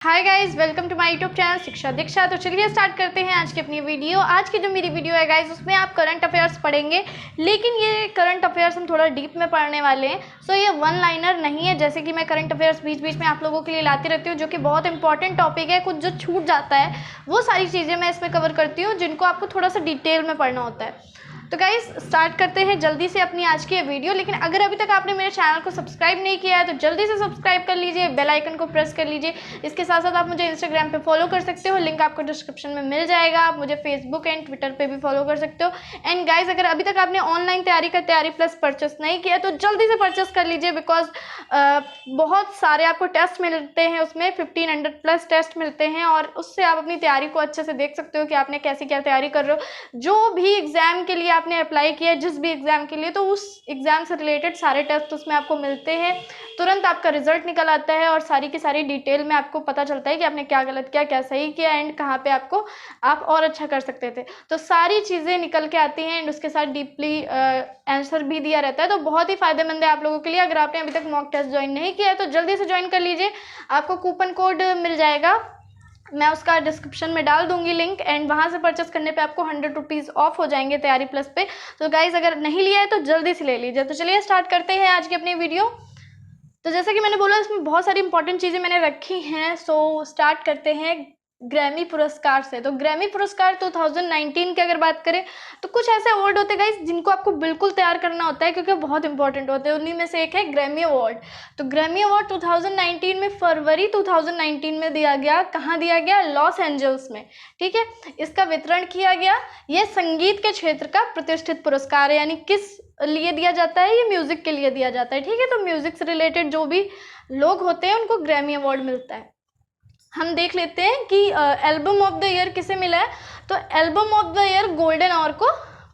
Hi guys, welcome to my YouTube channel Shiksha Diksha. तो चलिए start करते हैं आज की अपनी वीडियो। आज की जो मेरी वीडियो है गाइस, उसमें आप करंट अफेयर्स पढ़ेंगे, लेकिन ये करंट अफेयर्स हम थोड़ा डीप में पढ़ने वाले हैं। सो ये वन लाइनर नहीं है, जैसे कि मैं करंट अफेयर्स बीच बीच में आप लोगों के लिए लाती रहती हूँ, जो कि बहुत इंपॉर्टेंट टॉपिक है। कुछ जो छूट जाता है वो सारी चीज़ें मैं इसमें कवर करती हूँ, जिनको आपको थोड़ा सा डिटेल में पढ़ना होता है। तो गाइस स्टार्ट करते हैं जल्दी से अपनी आज की ये वीडियो। लेकिन अगर अभी तक आपने मेरे चैनल को सब्सक्राइब नहीं किया है तो जल्दी से सब्सक्राइब कर लीजिए, बेल आइकन को प्रेस कर लीजिए। इसके साथ साथ आप मुझे इंस्टाग्राम पे फॉलो कर सकते हो, लिंक आपको डिस्क्रिप्शन में मिल जाएगा। आप मुझे फेसबुक एंड ट्विटर पे भी फॉलो कर सकते हो। एंड गाइस, अगर अभी तक आपने ऑनलाइन तैयारी प्लस परचेस नहीं किया तो जल्दी से परचेस कर लीजिए, बिकॉज बहुत सारे आपको टेस्ट मिलते हैं, उसमें 1500 प्लस टेस्ट मिलते हैं, और उससे आप अपनी तैयारी को अच्छे से देख सकते हो कि आपने कैसी क्या तैयारी कर रहे हो। जो भी एग्जाम के लिए आपने अप्लाई किया, जिस भी एग्जाम के लिए, तो उस एग्जाम से रिलेटेड सारे टेस्ट उसमें आपको मिलते हैं। तुरंत आपका रिजल्ट निकल आता है और सारी की सारी डिटेल में आपको पता चलता है कि आपने क्या गलत किया, क्या सही किया, एंड कहाँ पे आप और अच्छा कर सकते थे। तो सारी चीज़ें निकल के आती हैं, एंड उसके साथ डीपली आंसर भी दिया रहता है। तो बहुत ही फायदेमंद है आप लोगों के लिए। अगर आपने अभी तक मॉक टेस्ट ज्वाइन नहीं किया है तो जल्दी से ज्वाइन कर लीजिए। आपको कूपन कोड मिल जाएगा, मैं उसका डिस्क्रिप्शन में डाल दूंगी लिंक, एंड वहाँ से परचेस करने पे आपको 100 रुपीज़ ऑफ हो जाएंगे तैयारी प्लस पे। तो गाइज अगर नहीं लिया है तो जल्दी से ले लीजिए। तो चलिए स्टार्ट करते हैं आज की अपनी वीडियो। तो जैसा कि मैंने बोला, इसमें बहुत सारी इंपॉर्टेंट चीज़ें मैंने रखी हैं। सो स्टार्ट करते हैं ग्रैमी पुरस्कार से। तो ग्रैमी पुरस्कार 2019 की अगर बात करें तो कुछ ऐसे अवार्ड होते हैं गाइस जिनको आपको बिल्कुल तैयार करना होता है, क्योंकि बहुत इंपॉर्टेंट होते हैं। उन्हीं में से एक है ग्रैमी अवार्ड। तो ग्रैमी अवार्ड 2019 में फरवरी 2019 में दिया गया। कहाँ दिया गया? लॉस एंजल्स में। ठीक है, इसका वितरण किया गया। यह संगीत के क्षेत्र का प्रतिष्ठित पुरस्कार है। यानी किस लिए दिया जाता है? ये म्यूजिक के लिए दिया जाता है। ठीक है, तो म्यूजिक से रिलेटेड जो भी लोग होते हैं उनको ग्रैमी अवार्ड मिलता है। हम देख लेते हैं कि एल्बम ऑफ द ईयर किसे मिला है। तो album of the year golden hour को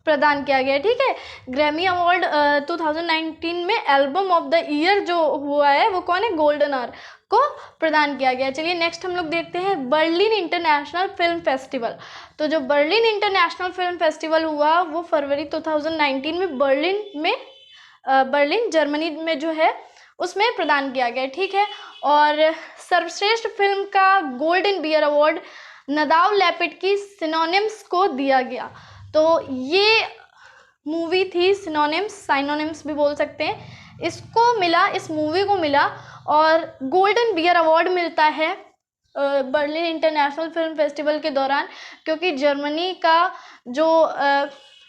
प्रदान किया गया है। ठीक है, ग्रैमी अवार्ड 2019 में एल्बम ऑफ द ईयर जो हुआ है वो कौन है? गोल्डन आवर को प्रदान किया गया। चलिए नेक्स्ट हम लोग देखते हैं बर्लिन इंटरनेशनल फिल्म फेस्टिवल। तो जो बर्लिन इंटरनेशनल फिल्म फेस्टिवल हुआ वो फरवरी 2019 में बर्लिन जर्मनी में जो है उसमें प्रदान किया गया। ठीक है, और सर्वश्रेष्ठ फिल्म का गोल्डन बियर अवार्ड नदाव लैपिड की सिनोनिम्स को दिया गया। तो ये मूवी थी साइनोनिम्स भी बोल सकते हैं, इसको मिला, इस मूवी को मिला, और गोल्डन बियर अवार्ड मिलता है बर्लिन इंटरनेशनल फिल्म फेस्टिवल के दौरान, क्योंकि जर्मनी का जो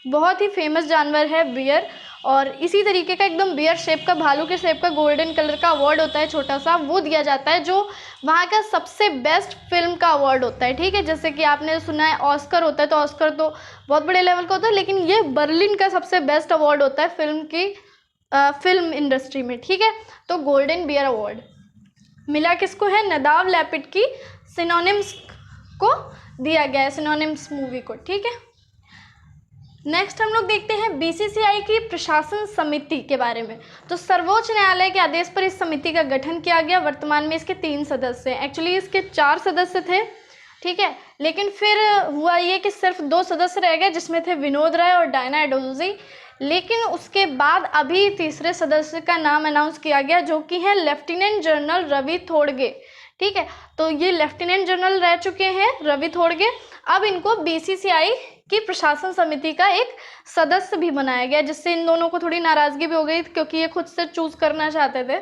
बहुत ही फेमस जानवर है बियर, और इसी तरीके का एकदम बियर शेप का, भालू के शेप का गोल्डन कलर का अवार्ड होता है छोटा सा, वो दिया जाता है, जो वहाँ का सबसे बेस्ट फिल्म का अवार्ड होता है। ठीक है, जैसे कि आपने सुना है ऑस्कर होता है, तो ऑस्कर तो बहुत बड़े लेवल का होता है, लेकिन ये बर्लिन का सबसे बेस्ट अवार्ड होता है फिल्म इंडस्ट्री में। ठीक है, तो गोल्डन बियर अवार्ड मिला किसको है? नदाव लैपिड की सिनोनिम्स को दिया गया है, सिनोनिम्स मूवी को। ठीक है, नेक्स्ट हम लोग देखते हैं बीसीसीआई की प्रशासन समिति के बारे में। तो सर्वोच्च न्यायालय के आदेश पर इस समिति का गठन किया गया। वर्तमान में इसके 3 सदस्य हैं। एक्चुअली इसके 4 सदस्य थे। ठीक है, लेकिन फिर हुआ ये कि सिर्फ 2 सदस्य रह गए, जिसमें थे विनोद राय और डायना एडोल्जी। लेकिन उसके बाद अभी तीसरे सदस्य का नाम अनाउंस किया गया, जो कि है लेफ्टिनेंट जनरल रवि थोड़गे। ठीक है, तो ये लेफ्टिनेंट जनरल रह चुके हैं रवि थोड़गे। अब इनको बीसीसीआई की प्रशासन समिति का एक सदस्य भी बनाया गया, जिससे इन दोनों को थोड़ी नाराजगी भी हो गई, क्योंकि ये खुद से चूज करना चाहते थे।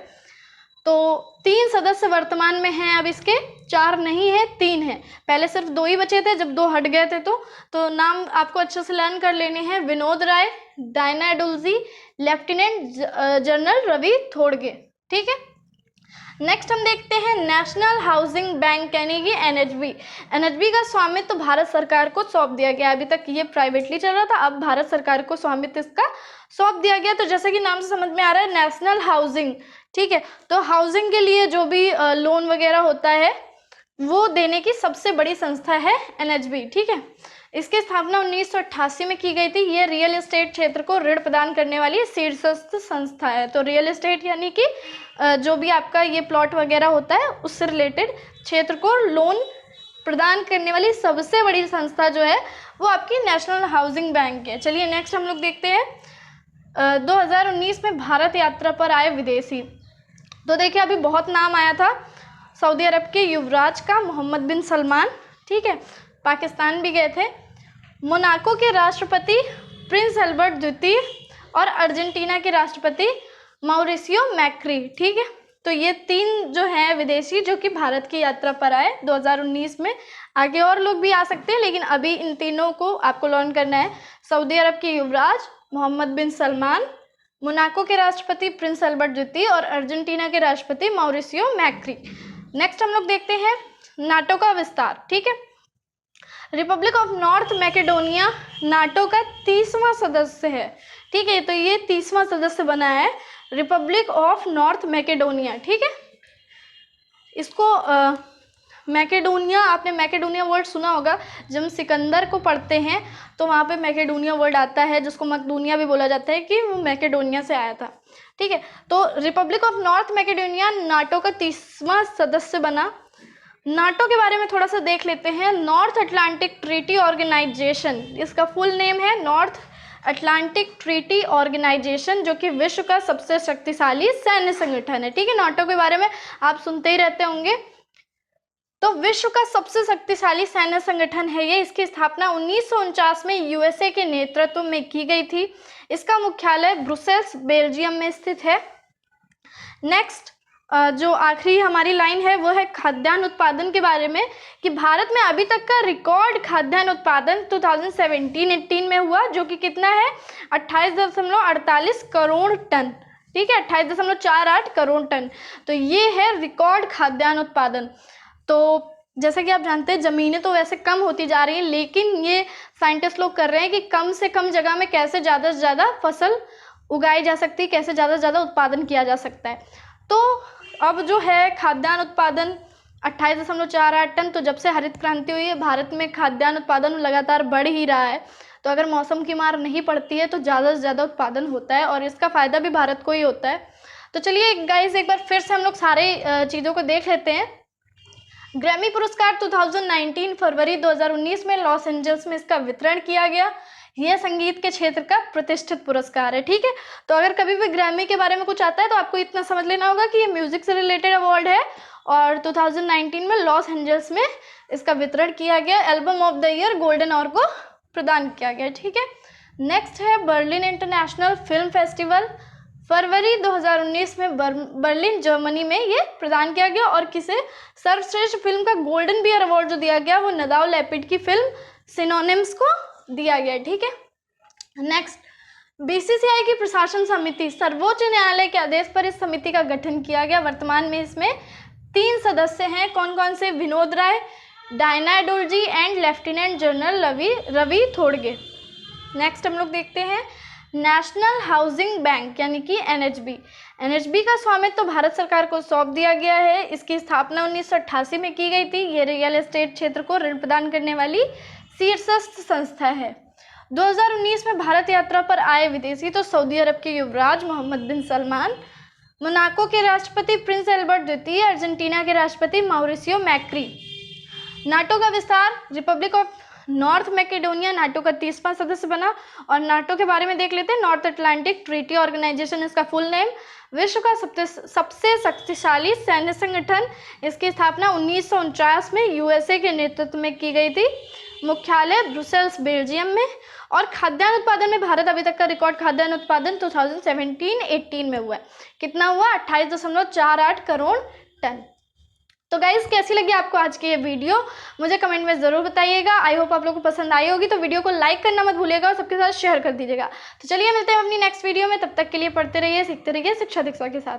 तो 3 सदस्य वर्तमान में हैं। अब इसके 4 नहीं है, 3 हैं। पहले सिर्फ 2 ही बचे थे, जब 2 हट गए थे तो नाम आपको अच्छे से लर्न कर लेने हैं। Vinod Rai, Diana Edulji, lieutenant general Ravi Thodge. ठीक है, नेक्स्ट हम देखते हैं नेशनल हाउसिंग बैंक, यानी कि एनएचबी का स्वामित्व भारत सरकार को सौंप दिया गया। अभी तक ये प्राइवेटली चल रहा था, अब भारत सरकार को स्वामित्व इसका सौंप दिया गया। तो जैसे कि नाम से समझ में आ रहा है, नेशनल हाउसिंग। ठीक है, तो हाउसिंग के लिए जो भी लोन वगैरह होता है वो देने की सबसे बड़ी संस्था है एनएचबी। ठीक है, इसकी स्थापना 1988 में की गई थी। ये रियल एस्टेट क्षेत्र को ऋण प्रदान करने वाली शीर्षस्थ संस्था है। तो रियल एस्टेट यानी कि जो भी आपका ये प्लॉट वगैरह होता है उससे रिलेटेड क्षेत्र को लोन प्रदान करने वाली सबसे बड़ी संस्था जो है वो आपकी नेशनल हाउसिंग बैंक है। चलिए नेक्स्ट हम लोग देखते हैं 2019 में भारत यात्रा पर आए विदेशी। तो देखिए अभी बहुत नाम आया था, सऊदी अरब के युवराज का मोहम्मद बिन सलमान, ठीक है। पाकिस्तान भी गए थे। मोनाको के राष्ट्रपति प्रिंस एल्बर्ट द्वितीय और अर्जेंटीना के राष्ट्रपति मॉरिसियो मैक्री, ठीक है। तो ये 3 जो हैं विदेशी जो कि भारत की यात्रा पर आए 2019 में। आगे और लोग भी आ सकते हैं, लेकिन अभी इन तीनों को आपको लर्न करना है। सऊदी अरब के युवराज मोहम्मद बिन सलमान, मोनाको के राष्ट्रपति प्रिंस एल्बर्ट द्वितीय और अर्जेंटीना के राष्ट्रपति मॉरिसियो मैक्री। नेक्स्ट हम लोग देखते हैं नाटो का विस्तार, ठीक है। Republic of north Macedonia NATO का 30वां सदस्य है, ठीक है। तो ये 30वां सदस्य बना है रिपब्लिक ऑफ नॉर्थ मैकेडोनिया, ठीक है। इसको मैकेडोनिया, आपने मैकेडोनिया वर्ड सुना होगा। जब हम सिकंदर को पढ़ते हैं तो वहाँ पे मैकेडोनिया वर्ड आता है, जिसको मकदूनिया भी बोला जाता है, कि वो मैकेडोनिया से आया था, ठीक है। तो Republic of north Macedonia NATO का 30वां सदस्य बना। नाटो के बारे में थोड़ा सा देख लेते हैं। नॉर्थ अटलांटिक ट्रीटी ऑर्गेनाइजेशन, इसका फुल नेम है नॉर्थ अटलांटिक ट्रीटी ऑर्गेनाइजेशन, जो कि विश्व का सबसे शक्तिशाली सैन्य संगठन है, ठीक है। नाटो के बारे में आप सुनते ही रहते होंगे। तो विश्व का सबसे शक्तिशाली सैन्य संगठन है ये। इसकी स्थापना 1949 में यूएसए के नेतृत्व में की गई थी। इसका मुख्यालय ब्रुसेल्स बेल्जियम में स्थित है। नेक्स्ट जो आखिरी हमारी लाइन है वो है खाद्यान्न उत्पादन के बारे में, कि भारत में अभी तक का रिकॉर्ड खाद्यान्न उत्पादन 2017-18 में हुआ, जो कि कितना है 28.48 करोड़ टन, ठीक है। 28.48 करोड़ टन। तो ये है रिकॉर्ड खाद्यान्न उत्पादन। तो जैसा कि आप जानते हैं ज़मीनें तो वैसे कम होती जा रही हैं, लेकिन ये साइंटिस्ट लोग कर रहे हैं कि कम से कम जगह में कैसे ज़्यादा से ज़्यादा फसल उगाई जा सकती है, कैसे ज़्यादा से ज़्यादा उत्पादन किया जा सकता है। तो अब जो है खाद्यान्न उत्पादन 28.48 टन। तो जब से हरित क्रांति हुई है भारत में खाद्यान्न उत्पादन लगातार बढ़ ही रहा है। तो अगर मौसम की मार नहीं पड़ती है तो ज़्यादा से ज़्यादा उत्पादन होता है और इसका फ़ायदा भी भारत को ही होता है। तो चलिए गाइस एक बार फिर से हम लोग सारे चीज़ों को देख लेते हैं। ग्रैमी पुरस्कार 2019 फरवरी 2019 में लॉस एंजल्स में इसका वितरण किया गया। यह संगीत के क्षेत्र का प्रतिष्ठित पुरस्कार है, ठीक है। तो अगर कभी भी ग्रैमी के बारे में कुछ आता है तो आपको इतना समझ लेना होगा कि ये म्यूजिक से रिलेटेड अवार्ड है और 2019 में लॉस एंजल्स में इसका वितरण किया गया। Album of the year golden or को प्रदान किया गया, ठीक है। नेक्स्ट है बर्लिन इंटरनेशनल फिल्म फेस्टिवल, फरवरी 2019 में बर्लिन जर्मनी में ये प्रदान किया गया। और किसे सर्वश्रेष्ठ फिल्म का गोल्डन बियर अवार्ड जो दिया गया वो नदाव लैपिड की फिल्म सिनोनिम्स को दिया गया, ठीक है। नेक्स्ट बीसीसीआई की प्रशासन समिति, सर्वोच्च न्यायालय के आदेश पर इस समिति का गठन किया गया। वर्तमान में इसमें 3 सदस्य हैं। कौन कौन से? Vinod Rai, Diana Edulji and lieutenant general Ravi Thodge. Next हम लोग देखते हैं नेशनल हाउसिंग बैंक यानी कि एनएचबी का स्वामित्व तो भारत सरकार को सौंप दिया गया है। इसकी स्थापना 1988 में की गई थी। ये रियल एस्टेट क्षेत्र को ऋण प्रदान करने वाली शीर्षस्थ संस्था है। 2019 में भारत यात्रा पर आए विदेशी तो सऊदी अरब के युवराज मोहम्मद बिन सलमान, मोनाको के राष्ट्रपति प्रिंस एल्बर्ट द्वितीय, अर्जेंटीना के राष्ट्रपति मॉरिसियो मैक्री। नाटो का विस्तार, Republic of north Macedonia NATO का 30वां सदस्य बना। और नाटो के बारे में देख लेते हैं। नॉर्थ अटलांटिक ट्रीटी ऑर्गेनाइजेशन इसका फुल नेम। विश्व का सबसे शक्तिशाली सैन्य संगठन। इसकी स्थापना 1949 में यूएसए के नेतृत्व में की गई थी। मुख्यालय ब्रुसेल्स बेल्जियम में। और खाद्यान्न उत्पादन में भारत अभी तक का रिकॉर्ड खाद्यान्न उत्पादन 2017-18 में हुआ है। कितना हुआ? 28.48 करोड़ टन। तो गाइस कैसी लगी आपको आज की ये वीडियो मुझे कमेंट में ज़रूर बताइएगा। आई होप आप लोगों को पसंद आई होगी। तो वीडियो को लाइक करना मत भूलिएगा और सबके साथ शेयर कर दीजिएगा। तो चलिए मिलते हैं अपनी नेक्स्ट वीडियो में। तब तक के लिए पढ़ते रहिए, सीखते रहिए शिक्षा दीक्षा के साथ।